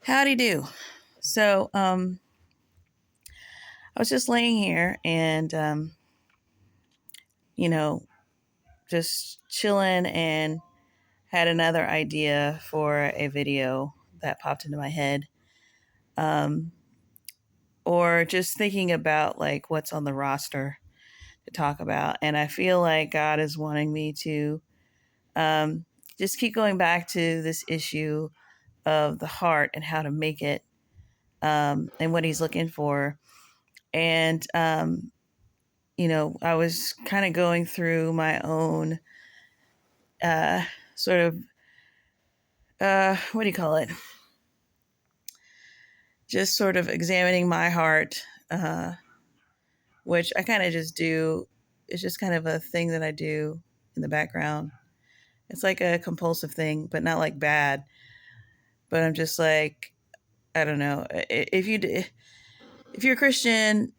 Howdy do. So, I was just laying here and, you know, just chilling and had another idea for a video that popped into my head. Um, or just thinking about like what's on the roster to talk about. And I feel like God is wanting me to um, just keep going back to this issue of the heart and how to make it and what He's looking for. And I was kind of going through my own uh, sort of, what do you call it? Just sort of examining my heart, which I kind of just do. It's just kind of a thing that I do in the background. It's like a compulsive thing, but not like bad. But I'm just like, I don't know. If you're a Christian,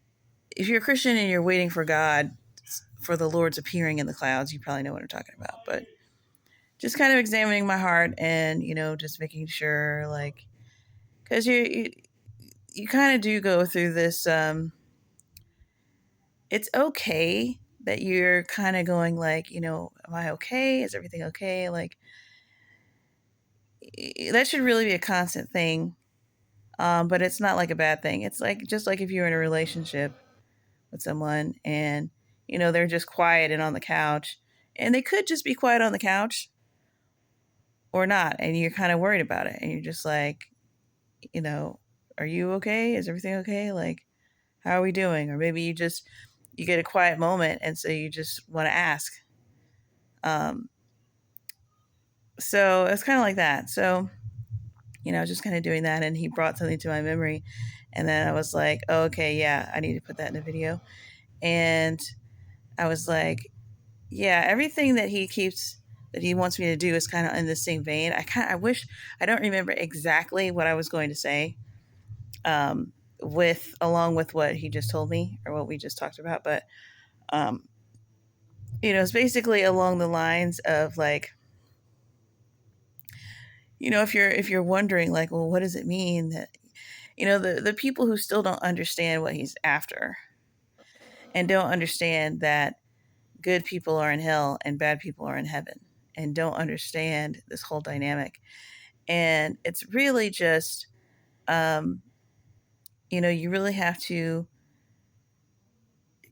if you're a Christian and you're waiting for God, for the Lord's appearing in the clouds, you probably know what I'm talking about. But just kind of examining my heart and just making sure, like, because you kind of do go through this. It's okay that you're kind of going like, am I okay? Is everything okay? Like, that should really be a constant thing. But it's not like a bad thing. It's like just like if you're in a relationship with someone and they're just quiet and on the couch, and they could just be quiet on the couch or not, and you're kind of worried about it, and you're just like, you know, are you okay? Is everything okay? Like, how are we doing? Or maybe you get a quiet moment, and so you just want to ask. Um, so it's kind of like that. So, just kind of doing that, and he brought something to my memory, and then I was like, oh, okay, yeah, I need to put that in a video. And I was like, yeah, everything that he wants me to do is kind of in the same vein. I wish I don't remember exactly what I was going to say. With along with what he just told me or what we just talked about, but um, it's basically along the lines of like, if you're wondering like, well, what does it mean that the people who still don't understand what he's after and don't understand that good people are in hell and bad people are in heaven and don't understand this whole dynamic. And it's really just, um, you really have to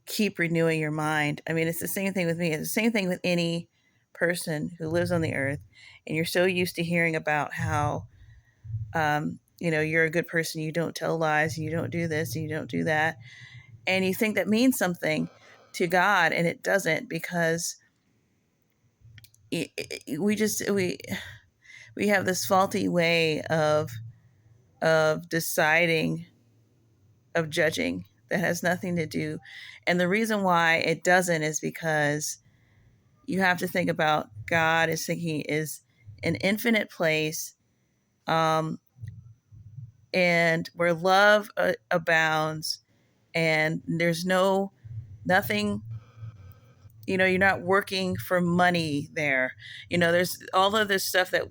keep renewing your mind. I mean, it's the same thing with me. It's the same thing with any person who lives on the earth. And you're so used to hearing about how, you're a good person. You don't tell lies. You don't do this. And you don't do that. And you think that means something to God, and it doesn't, because we just we have this faulty way of deciding, of judging, that has nothing to do. And the reason why it doesn't is because you have to think about God is thinking is an infinite place, um, and where love abounds, and there's nothing. You're not working for money there. There's all of this stuff that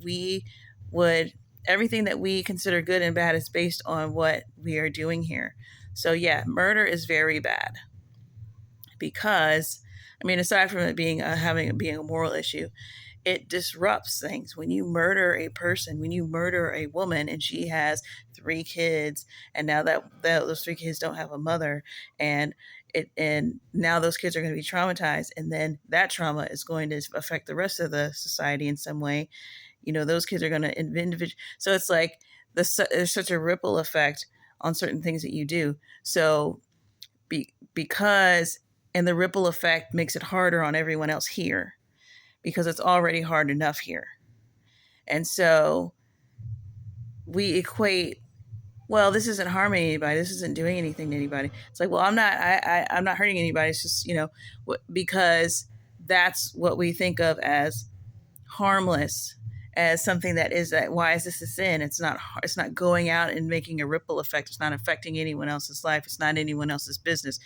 would everything that we consider good and bad is based on what we are doing here. So yeah, murder is very bad because, I mean, aside from it being a moral issue, it disrupts things. When you murder a person, when you murder a woman and she has 3 kids, and now that those 3 kids don't have a mother, and now those kids are going to be traumatized, and then that trauma is going to affect the rest of the society in some way. Those kids are going to individual. So it's like there's such a ripple effect on certain things that you do. So because and the ripple effect makes it harder on everyone else here because it's already hard enough here. And so we equate, well, this isn't harming anybody. This isn't doing anything to anybody. It's like, well, I'm not hurting anybody. It's just, because that's what we think of as harmless, as something that is that, why is this a sin? It's not going out and making a ripple effect. It's not affecting anyone else's life. It's not anyone else's business.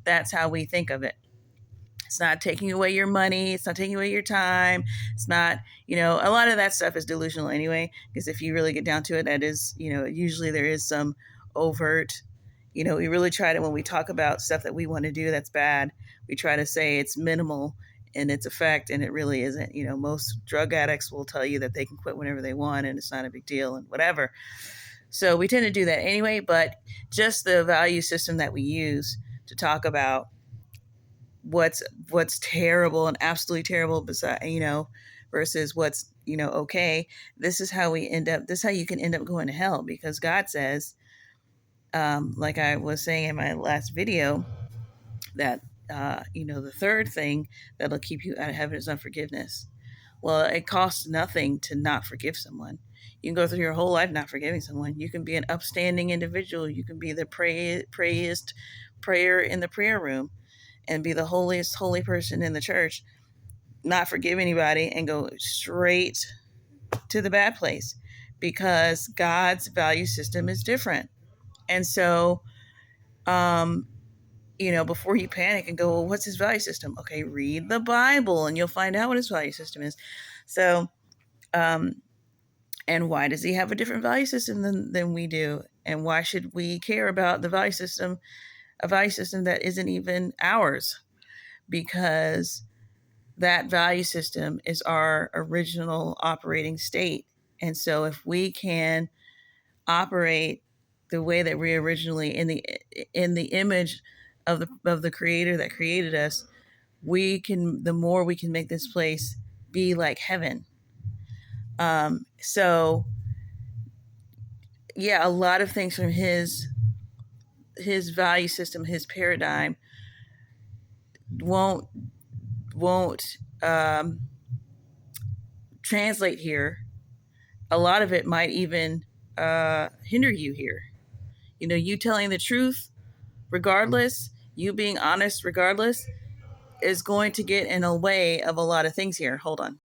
That's how we think of it. It's not taking away your money. It's not taking away your time. It's not, a lot of that stuff is delusional anyway, because if you really get down to it, that is, usually there is some overt, we really try to, when we talk about stuff that we want to do that's bad, we try to say it's minimal in its effect, and it really isn't. Most drug addicts will tell you that they can quit whenever they want and it's not a big deal and whatever. So we tend to do that anyway, but just the value system that we use to talk about what's terrible and absolutely terrible versus what's okay. This is how you can end up going to hell, because God says, like I was saying in my last video, that the third thing that'll keep you out of heaven is unforgiveness. Well, it costs nothing to not forgive someone. You can go through your whole life not forgiving someone. You can be an upstanding individual. You can be the prayest prayer in the prayer room and be the holiest holy person in the church, not forgive anybody, and go straight to the bad place, because God's value system is different. And so, before you panic and go, well, what's his value system? Okay, read the Bible and you'll find out what his value system is. So, and why does he have a different value system than we do? And why should we care about a value system that isn't even ours? Because that value system is our original operating state. And so if we can operate the way that we originally, in the image of the creator that created us, the more we can make this place be like heaven. So yeah, a lot of things from his value system, his paradigm, won't translate here. A lot of it might even hinder you here. You telling the truth regardless, you being honest regardless, is going to get in the way of a lot of things here. Hold on.